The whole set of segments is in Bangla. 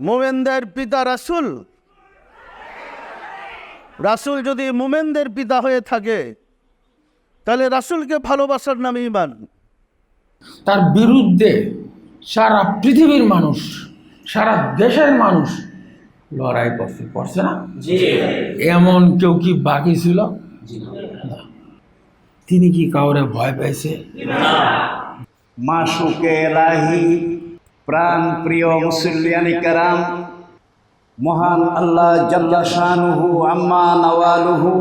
মুমিনদের পিতা রাসূল। রাসূল যদি মুমিনদের পিতা হয়ে থাকে তাহলে রাসূলকে ভালোবাসার নাম ঈমান। তার বিরুদ্ধে সারা পৃথিবীর মানুষ, সারা দেশের মানুষ লড়াই করছে না? এমন কেউ কি বাকি ছিল? না। তিনি কি কাউরে ভয় পাইছে? মাশুকে এলাহি, প্রাণ প্রিয় মুসল্লিয়ানি কারাম, মহান আল্লাহ জাল্লা শানুহু আম্মা নওয়ালুহু,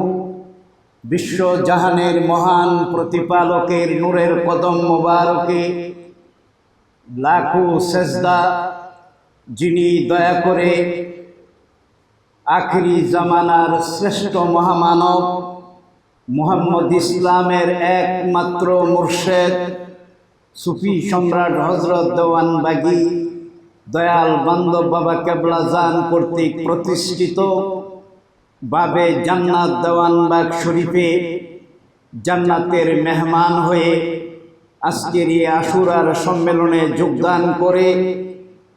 বিশ্ব জাহানের মহান প্রতিপালকের নূরের কদম মোবারকে লাখো সেজদা, যিনি দয়া করে আখিরি জামানার শ্রেষ্ঠ মহামানব মুহাম্মদ ইসলামের একমাত্র মুর্শেদ সুফি সম্রাট হযরত দেওয়ানবাগী দয়াল বান্দব বাবা কেবলা জান কর্তৃক প্রতিষ্ঠিত বাবে জান্নাত দেওয়ানবাগ শরীফে জান্নাতের মেহমান হয়ে আজকের এই আশুরার সম্মেলনে যোগদান করে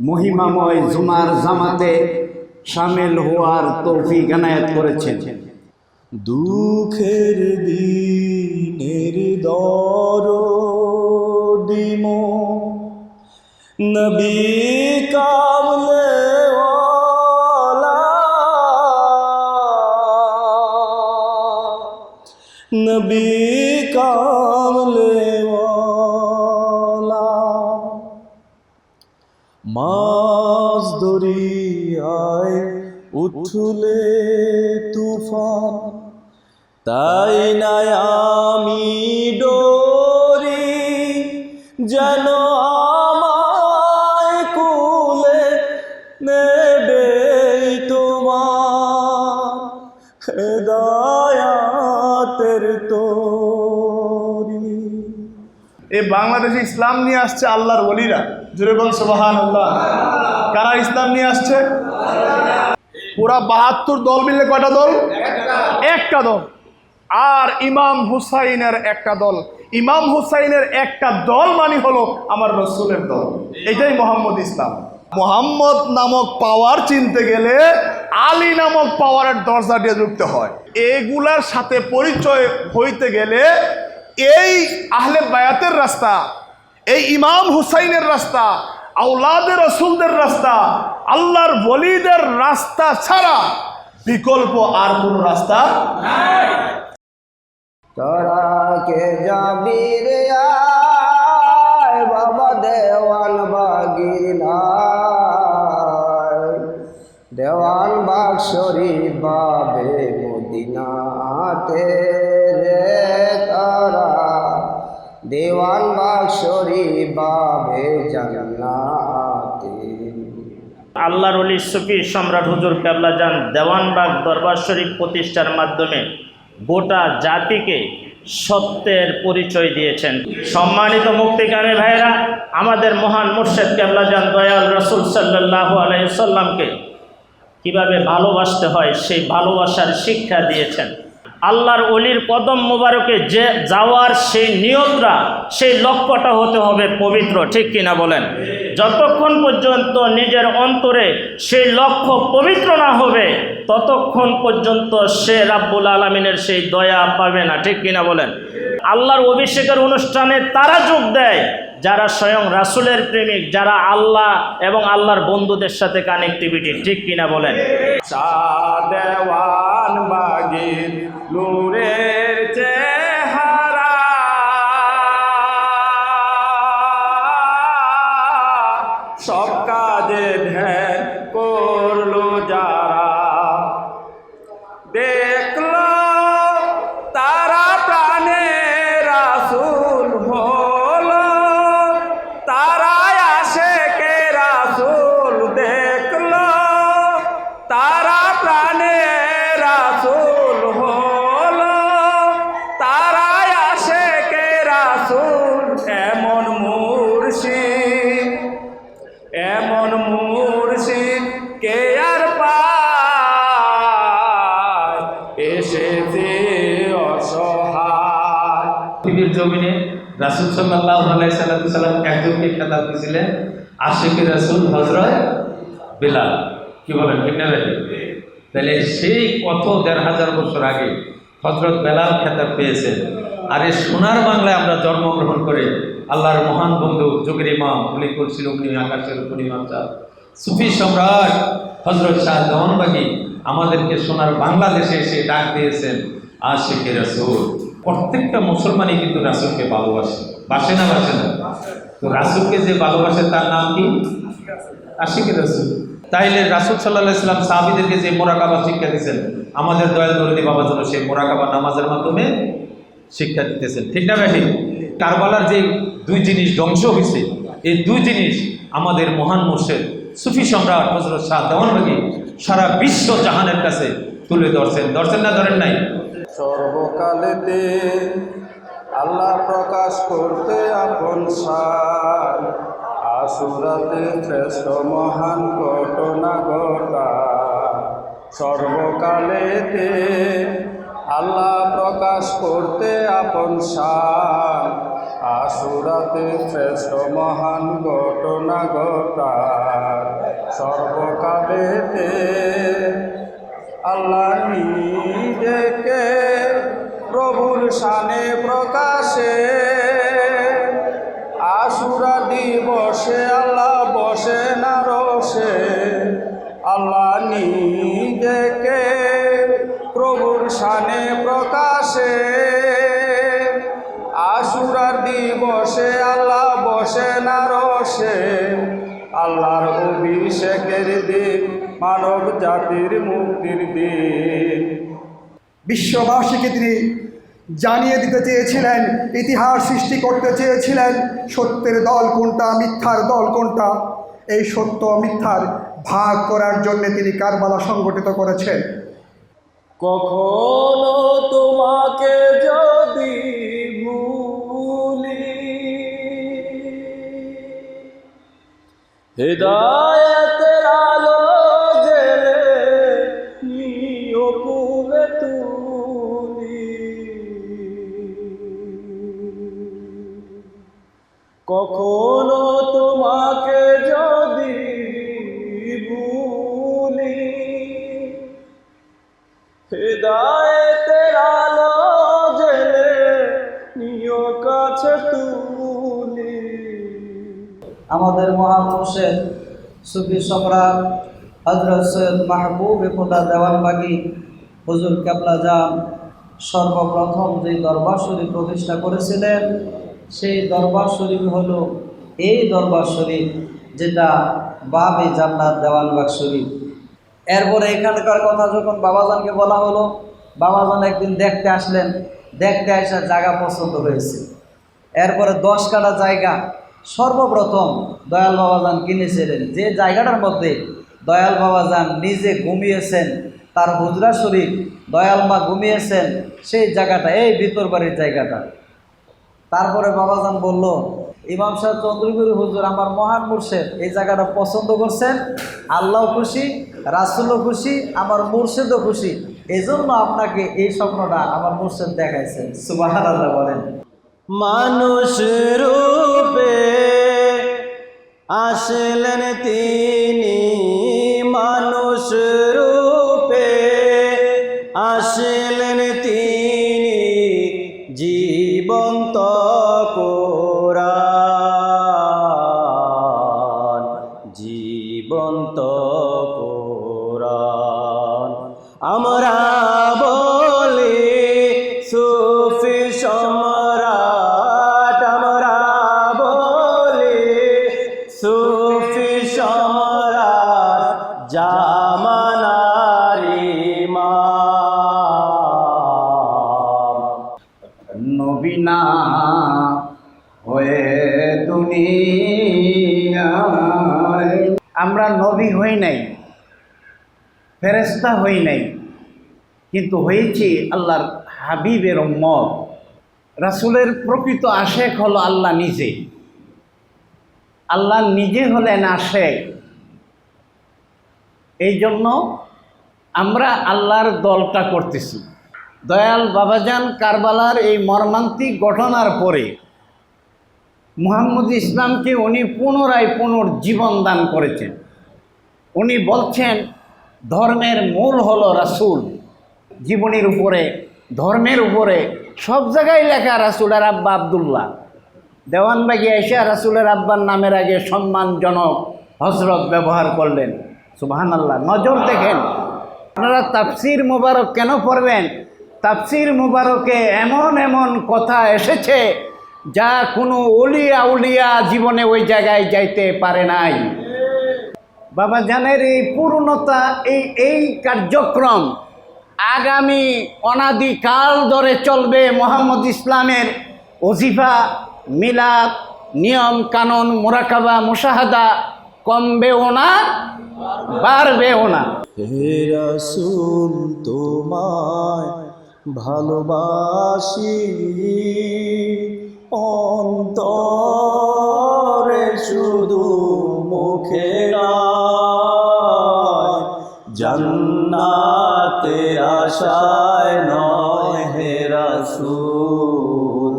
মহিমাময় জুমার জামাতে শামিল হওয়ার তৌফিক এনায়েত করেছেন। দুঃখের দিনের দরদিম নবী কামলে ওয়ালা, নবী কামলে ওয়ালা, মাছ দরিয়ায় উঠলে তুফান, তাই না আমি ডরি যেন আমায় কুলে নেবে তোমার হেদায়াতের তরি। এই বাংলাদেশে ইসলাম নিয়ে আসছে আল্লাহর ওলিরা, জোরে বল সুবহানাল্লাহ। কারা ইসলাম নিয়ে আসছে? পুরা 72 দল মিললে কয়টা দল? একটা দল। আর ইমাম হুসাইনের একটা দল। ইমাম হুসাইনের একটা দল মানে হলো আমার রসুলের দল। এটাই মোহাম্মদ ইসলাম। মোহাম্মদ নামক পাওয়ার চিনতে গেলে আলী নামক পাওয়ারের দরজা দিয়ে ঢুকতে হয়। এগুলার সাথে পরিচয় হইতে গেলে এই আহলে বায়াতের রাস্তা, এই ইমাম হুসাইনের রাস্তা, আওলাদের রসুলদের রাস্তা, আল্লাহর ওলিদের রাস্তা ছাড়া বিকল্প আর কোন রাস্তা নাই। তোরা কে যাবি রে আয় বাবা দেওয়ানবাগীর লাই, দেওয়ানবাগ শরীফ বাবে মদিনাতে রে, তোরা দেওয়ানবাগ শরীফ বাবে জান্নাতে। আল্লাহর ওলি সুফি সম্রাট হুজুর কেবলা জান দেওয়ানবাগ দরবার শরীফ প্রতিষ্ঠার মাধ্যমে গোটা জাতিকে সত্যের পরিচয় দিয়েছেন। সম্মানিত মুক্তিকামী ভাইরা, আমাদের মহান মুর্শেদ কেবলা জান দয়াল রাসূল সাল্লাল্লাহু আলাইহি সাল্লামকে কিভাবে ভালোবাসতে হয় সেই ভালোবাসার শিক্ষা দিয়েছেন। আল্লাহর ওলির কদম মোবারকে যে যাওয়ার সেই নিয়তটা, সেই লক্ষ্যটা হতে হবে পবিত্র, ঠিক কিনা বলেন? যতক্ষণ পর্যন্ত নিজের অন্তরে সেই লক্ষ্য পবিত্র না হবে ততক্ষণ পর্যন্ত সে রাব্বুল আলামিনের সেই দয়া পাবে না, ঠিক কিনা বলেন? আল্লাহর অভিষেকের অনুষ্ঠানে তারা যোগ দেয় যারা স্বয়ং রাসূলের প্রেমিক, যারা আল্লাহ এবং আল্লাহর বন্ধুদের সাথে কানেক্টিভিটি, ঠিক কিনা বলেন? দেওয়ানবাগীর নূরের চেহারা, সব কাজে ধ্যান করলো যারা, দেখলো তারা প্রাণে রাসূল হলো, তারাই আশেকে রাসূল দেখলো, তারা প্রাণে রাসূল হলো, তারাই আশেকে রাসূল। এমন মুর্শিদ, এমন মুর্শিদ কে আর পায়, এসেছে অসহায়। পৃথিবীর জমিনে রাসূল সাল্লাল্লাহু আলাইহি সাল্লাম একজনকে খেতাব দিয়েছিলেন আশিকে রাসূল হযরত বেলাল, কি বলেন ঠিক না ভাই? তাহলে সেই কত 1500 বছর আগে হযরত বেলাল খেতাব পেয়েছেন। আর এই সোনার বাংলায় আমরা জন্মগ্রহণ করে আল্লাহর মহান বন্ধু যুগের ইমাম মলিকুল সিরুনি আকাশের পরিমাণ সুফি সম্রাট হযরত শাহ দেওয়ানবাগী আমাদেরকে সোনার বাংলাদেশে এসে ডাক দিয়েছেন আশিকে রাসূল। প্রত্যেকটা মুসলমানই কিন্তু রাসূলকে ভালোবাসে, বাসে না বাসে না? তো রাসূলকে যে ভালোবাসে তার নাম কি? আশিকে রাসূল। তাইলে রাসূল সাল্লাল্লাহু আলাইহি সাল্লাম সাহাবীদেরকে যে মোরাকাবা শিক্ষা দিয়েছেন, আমাদের দয়াল দরদি বাবা যেন সেই মোরাকাবা নামাজের মাধ্যমে শিক্ষা দিতেছেন, ঠিক না ভাই? কারবালার যে দুই জিনিস ধ্বংস হয়েছে, এই দুই জিনিস আমাদের মহান মুর্শিদ সুফি সম্রাট হযরত শাহ দেওয়ানবাগী সারা বিশ্ব জাহানের কাছে তুলে ধরছেন না ধরেন নাই? সর্বকালেতে আল্লাহ প্রকাশ করতে আপন শান, আশুরাতে শ্রেষ্ঠ মহান ঘটনা ঘটা। সর্বকালেতে আল্লাহ প্রকাশ করতে আপন শান, আশুরাতে শ্রেষ্ঠ মহান ঘটনা ঘটা। সর্বকালেতে আল্লাহ নিজেকে প্রভুর শানে প্রকাশে, আশুরা দিবসে আল্লাহ বসে না রসে। আল্লাহ নিজেকে প্রভুর শানে প্রকাশে, আশুরার দিবসে আল্লাহ বসে না রসে। আল্লাহর অভিষেকের দিন, মানব জাতির মুক্তির দিন। বিশ্ববাসীকে তিনি জানিয়ে দিতে চেয়েছিলেন, ইতিহাস সৃষ্টি করতে চেয়েছিলেন সত্যের দল কোনটা, মিথ্যার দল কোনটা। এই সত্য মিথ্যার ভাগ করার জন্য তিনি কারবালা সংগঠিত করেছেন। কখনো তোমাকে যদি ভুলি, হেদায়েতের আলো জেলে নিও কুলে তুলি। কখনো তোমাকে যদি ভুলি, হেদায়েতের আলো জেলে নিও কাছে তুলি। আমাদের মহান মুর্শিদ সুফি সম্রাট হযরত সৈয়দ মাহবুব খোদা দেওয়ানবাগী হুজুর কেবলা জান সর্বপ্রথম যে দরবার শরীফ প্রতিষ্ঠা করেছিলেন, সেই দরবার শরীফ হলো এই দরবার শরীফ যেটা বাবে জান্নাত দেওয়ানবাগ শরীফ। এরপরে এখানকার কথা যখন বাবাজানকে বলা হলো, বাবাজান একদিন দেখতে আসলেন, দেখতে আসা জায়গা পছন্দ হয়েছে। এরপরে 10 কাঠা জায়গা সর্বপ্রথম দয়াল বাবাজান কিনেছিলেন, যে জায়গাটার মধ্যে দয়াল বাবাজান নিজে ঘুমিয়েছেন, তার হুজরা শরীফ দয়াল মা ঘুমিয়েছেন, সেই জায়গাটা এই ভিতর বাড়ির জায়গাটা। তারপরে বাবাজান বলল, ইমাম সাহেব চন্দ্রগুরু হুজুর আমার মহান মুর্শিদ এই জায়গাটা পছন্দ করছেন, আল্লাহ খুশি, রাসূলও খুশি, আমার মুর্শিদও খুশি, এই জন্য আপনাকে এই স্বপ্নটা আমার মুর্শিদ দেখাইছেন। সুবহানাল্লাহ বলেন। মানুষ রূপে আসলেন তিনি, মানুষ রূপে আসলেন তিনি, জীবন্ত কোরআন, জীবন্ত কোরআন। আমরা বলি সুফি সম্রাট, আমরা বলি সুফি সম্রাট, জামানার ইমাম। নবী না হয়ে দুনিয়ায় আমরা নবী হই নাই, ফেরেশতা হই নাই, কিন্তু হয়েছি আল্লাহর হাবিবের উম্মত। রাসূলের প্রকৃত আশেক হলো আল্লাহ নিজে। আল্লাহ নিজে হলেন আশেক। এই জন্য আমরা আল্লাহর দলটা করতেছি। দয়াল বাবাজান কারবালার এই মর্মান্তিক ঘটনার পরে মুহাম্মদ ইসলামকে উনি পুনরায় পুনর্জীবন দান করেছেন। উনি বলছেন ধর্মের মূল হলো রাসূল। জীবনীর উপরে, ধর্মের উপরে সব জায়গায় লেখা রাসূলের আব্বা আব্দুল্লাহ। দেওয়ানবাগি এসে রাসূলের আব্বার নামের আগে সম্মানজনক হযরত ব্যবহার করলেন। সুবহানাল্লাহ। নজর দেখেন, আপনারা তাফসীর মুবারক কেন পড়বেন? তাফসীর মুবারকে এমন এমন কথা এসেছে যা কোনো ওলিয়া উলিয়া জীবনে ওই জায়গায় যাইতে পারে নাই। বাবা জানের এই পূর্ণতা, এই কার্যক্রম আগামী অনাদিকাল ধরে চলবে। মুহাম্মদ ইসলামের ওজিফা, মিলাদ, নিয়ম কানুন, মুরাকাবা, মুশাহাদা কমবেও না, বাড়বেও না। হে রাসূল তোমায় ভালোবাসি, অন্তরে শুধু মুখে নয়, জান্নাতের আশায় নয় হে রাসূল,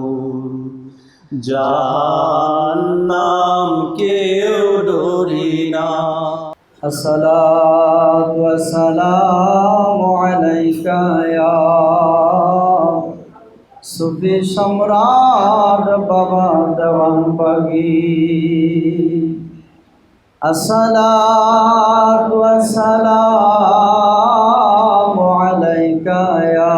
জাহান্নাম কেউ ডরি না। আসসালাতু ওয়াসসালামু আলাইকা ইয়া সুফি সম্রাট বাবা দেওয়ানবাগী। আসসালাতু ওয়াসসালামু আলাইকা ইয়া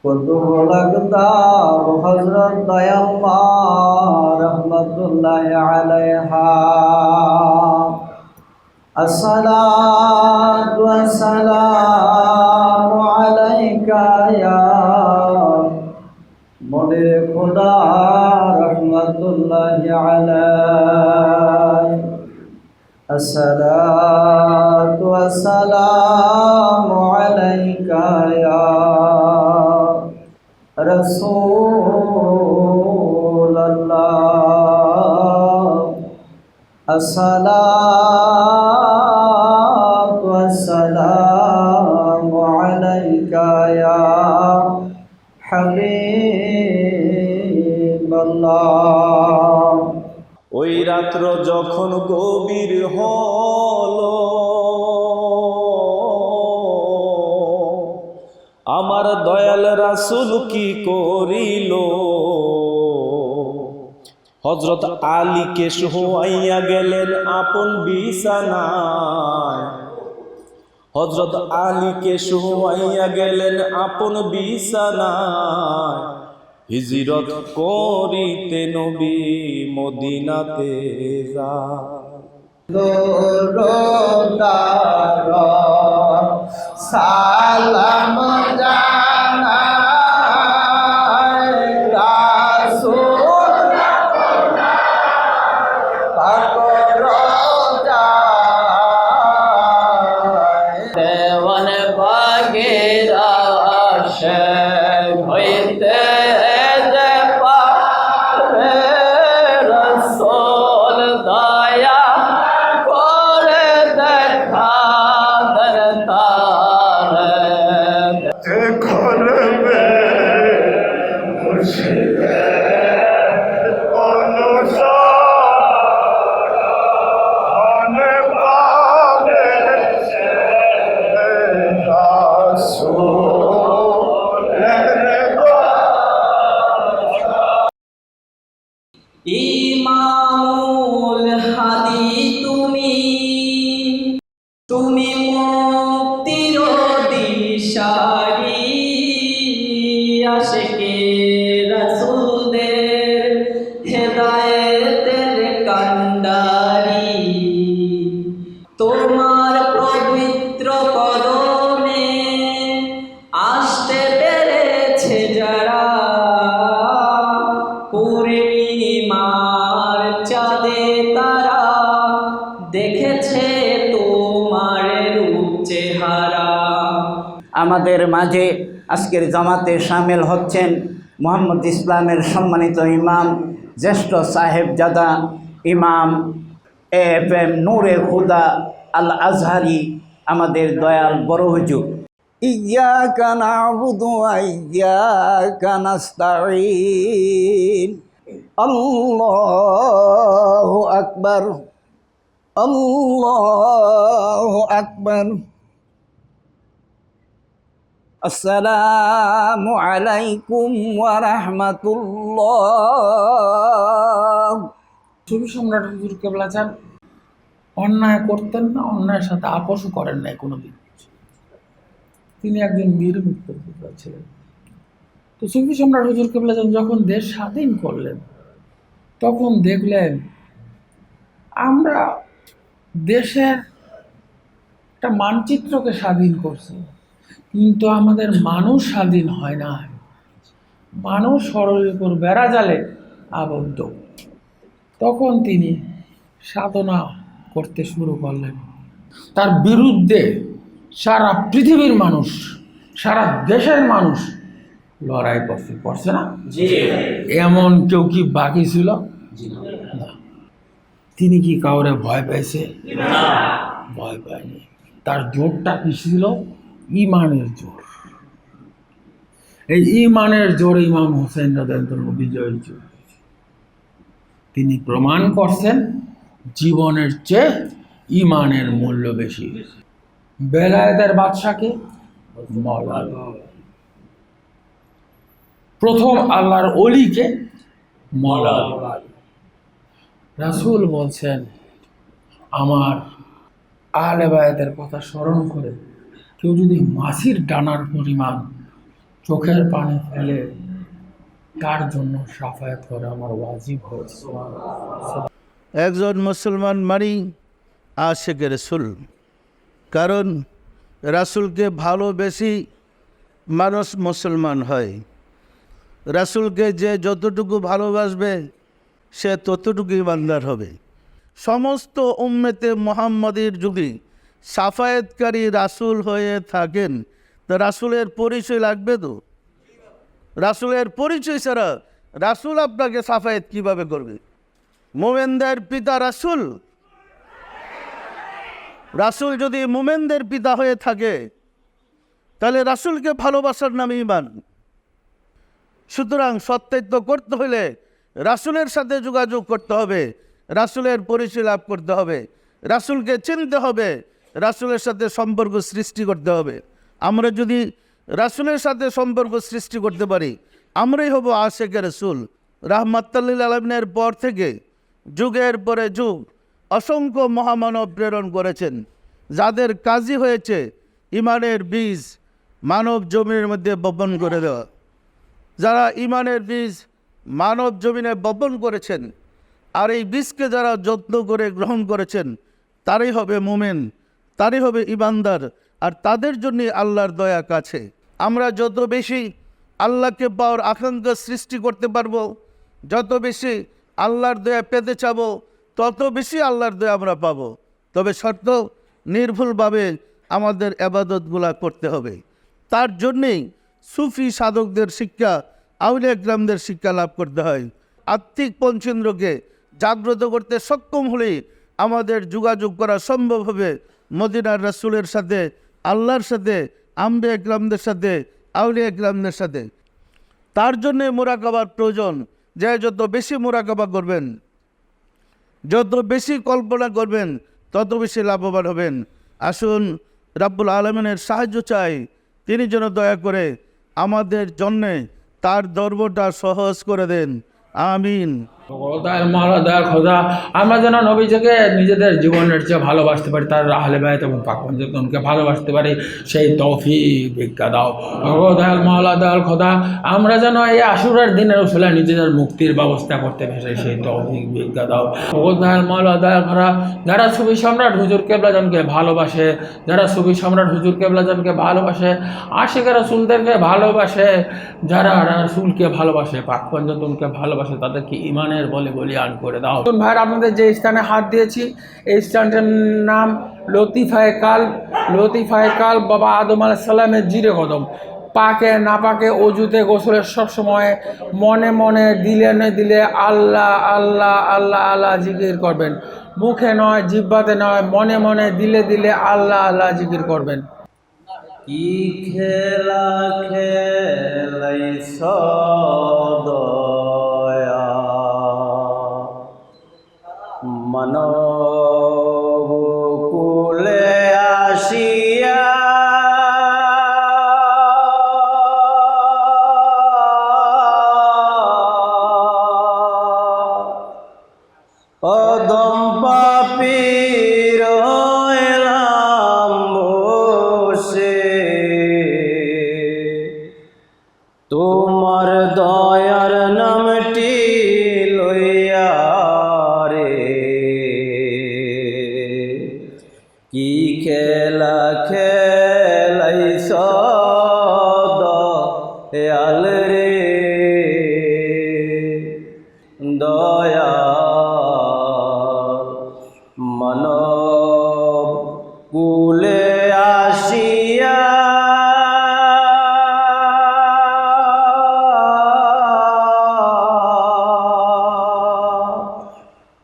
কুতুবুল আকতাব হযরত দয়াল্লাহ রহমাতুল্লাহি আলাইহা। আসসালাতু ওয়াসসালামু আলাইকা ইয়া মনির খোদা রহমাতুল্লাহি আলাইহি। আসসালাতু ওয়াসসালামু আলাইকা ইয়া রাসূলুল্লাহ। আসসালাতু ওয়াসসালামু আলাইকা ইয়া হাবিবাল্লাহ। ওই রাত্র যখন গভীর হলো, আমার দয়াল রাসূল কি করিল, হযরত আলীকে শোয়াইয়া গেলেন আপন বিছানায়, হযরত আলীকে শোয়াইয়া গেলেন আপন বিছানায়, হিজরত করিতে নবী মদিনাতে সালাম জানাই রাসূল পাকর যায় দেওয়ান বাগের আশায় হইতে যে পারে রাসূল দয়া করে দেখা ইমামুল হাদি তুমি মুক্তির দিশারি, আশিকে রাসূলদের হেদায়েতের কান্ডারি। তোমার পবিত্র কদমে আসতে পেরেছে যারা, পূর্ণিমার চাঁদে তারা দেখেছে তোমার রূপ চেহারা। আমাদের মাঝে আজকের জামাতে শামিল হচ্ছেন মুহাম্মদ ইসলামের সম্মানিত ইমাম, জ্যেষ্ঠ সাহেবজাদা ইমাম AFM নূরে খুদা আল আজহারি, আমাদের দয়াল বড় হুজুর। ইয়্যাকা না'বুদু ওয়া ইয়্যাকা নাস্তাঈন। আল্লাহু আকবার, আল্লাহু আকবার। আসসালামু আলাইকুম ওয়া রাহমাতুল্লাহ। সুফি সম্রাট হুজুর কেবলা চান অন্যায় করতেন না, অন্যায়ের সাথে আপোষও করেন নাই কোনোদিন। তিনি একজন বীর মুক্তিযোদ্ধা ছিলেন। তো সুফি সম্রাট হুজুর কেবলা চান যখন দেশ স্বাধীন করলেন, তখন দেখলেন আমরা দেশের একটা মানচিত্রকে স্বাধীন করছি, কিন্তু আমাদের মানুষ স্বাধীন হয় না। মানুষ সরলের উপর বেড়া জালে আবদ্ধ। তখন তিনি সাধনা করতে শুরু করলেন। তার বিরুদ্ধে সারা পৃথিবীর মানুষ, সারা দেশের মানুষ লড়াই করছে না? এমন কেউ কি বাকি ছিল না। তিনি কি কাউরে ভয় পাইছে? ভয় পায়নি। তার জোরটা কি ছিল? ইমানের জোর। এই ইমানের জোরে ইমাম হোসেন রাদিয়াল্লাহু বিজয় জোর। তিনি প্রমাণ করছেন জীবনের চেয়ে ইমানের মূল্য বেশি। বেলায়েতের বাদশাকে মওলানা, প্রথম আল্লাহর ওলিকে মওলানা। রাসূল বলছেন, আমার আহলে বায়াতের কথা স্মরণ করে কেউ যদি মাছির ডানার পরিমাণ চোখের পানি ফেলে, তার জন্য শাফায়াত করে আমার ওয়াজিব হয়েছে। একজন মুসলমান মানি আশিকে রাসূল, কারণ রাসূলকে ভালোবেসে মানুষ মুসলমান হয়। রাসূলকে যে যতটুকু ভালোবাসবে সে ততটুকু ইমানদার হবে। সমস্ত উম্মতে মুহাম্মাদীর যদি সাফায়েতকারী রাসূল হয়ে থাকেন, তা রাসূলের পরিচয় লাগবে তো। রাসূলের পরিচয় ছাড়া রাসূল আপনাকে সাফায়েত কিভাবে করবে? মুমিনদের পিতা রাসূল, রাসূল যদি মুমিনদের পিতা হয়ে থাকে, তাহলে রাসূলকে ভালোবাসার নামে ঈমান। সুতরাং সত্যায়িত করতে হলে রাসূলের সাথে যোগাযোগ করতে হবে, রাসূলের পরিচয় লাভ করতে হবে, রাসূলকে চিনতে হবে, রাসূলের সাথে সম্পর্ক সৃষ্টি করতে হবে। আমরা যদি রাসূলের সাথে সম্পর্ক সৃষ্টি করতে পারি, আমরাই হব আশিকে রাসূল। রাহমাতুল লিল আলামিনের পর থেকে যুগের পরে যুগ অসংখ্য মহামানব প্রেরণ করেছেন, যাদের কাজই হয়েছে ইমানের বীজ মানব জমিনের মধ্যে বপন করে দেওয়া। যারা ইমানের বীজ মানব জমিনে বপন করেছেন, আর এই বীজকে যারা যত্ন করে গ্রহণ করেছেন, তারাই হবে মুমিন, তারাই হবে ইমানদার, আর তাদের জন্য আল্লাহর দয়া কাছে। আমরা যত বেশি আল্লাহকে পাওয়ার আকাঙ্ক্ষা সৃষ্টি করতে পারবো, যত বেশি আল্লাহর দয়া পেতে চাবো, তত বেশি আল্লাহর দয়া আমরা পাবো। তবে শর্ত, নির্ভুলভাবে আমাদের ইবাদতগুলা করতে হবে। তার জন্যেই সুফি সাধকদের শিক্ষা, আউলিয়া ইকরামদের শিক্ষা লাভ করতে হয়। আত্মিক পঞ্চেন্দ্রকে জাগ্রত করতে সক্ষম হলেই আমাদের যোগাযোগ করা সম্ভব হবে মদিনার রাসূলের সাথে, আল্লাহর সাথে, আম্বিয়া ইকরামদের সাথে, আউলিয়া ইকরামদের সাথে। তার জন্যে মুরাকাবার প্রয়োজন। যে যত বেশি মুরাকাবা করবেন, যত বেশি কল্পনা করবেন, তত বেশি লাভবান হবেন। আসুন রাব্বুল আলামিনের সাহায্য চাই, তিনি যেন দয়া করে আমাদের জন্যে তার দরবারটা সহজ করে দেন। আমিন। খোদা, আমরা যেন নবীজিকে নিজেদের জীবনের চেয়ে ভালোবাসতে পারি, তার আহলে বায়াত এবং পাক পঞ্চতনকে ভালোবাসতে পারি, সেই তৌফিক ভিক্ষা দাও। দয়াল মাওলা, দয়াল খোদা, আমরা যেন এই আশুরার দিনের উসিলায় নিজেদের মুক্তির ব্যবস্থা করতে পারি, সেই তৌফিক ভিক্ষা দাও। দয়াল মাওলা, দয়াল খোদা, যারা সুফি সম্রাট হুজুর কেবলাজনকে ভালোবাসে, যারা সুফি সম্রাট হুজুর কেবলাজনকে ভালোবাসে, আশিকে রাসূলদেরকে ভালোবাসে, যারা রাসূলকে ভালোবাসে, পাক পঞ্চতনকে ভালোবাসে, তাদেরকে ইমানের বলে বলিয়ান করে দাও। ভাইয়ের, আপনাদের যে স্থানে হাত দিয়েছি, এই স্থানটার নাম লতিফায়ে কাল বাবা আদম আলাইহিস সালামের জিরে কদম। পাকে না পাকে, অজুতে, গোসলের সবসময় মনে মনে, দিলে না দিলে আল্লাহ আল্লাহ আল্লাহ আল্লাহ জিকির করবেন। মুখে নয়, জিহ্বাতে নয়, মনে মনে, দিলে দিলে আল্লাহ আল্লাহ জিকির করবেন। কি খেলা খেলাইছ দয়া, মনো কি খেলা খেলাইছ দয়াল রে দয়াল মানব কুলে আসিয়া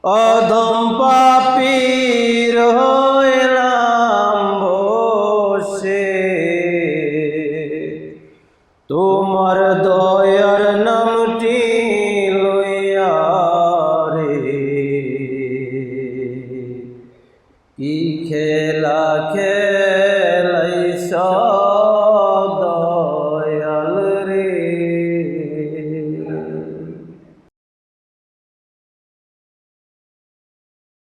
অধম পাপীর হইলাম বসে তোমার দয়ার নামটি লইয়া রে কি খেলা খেলাইছ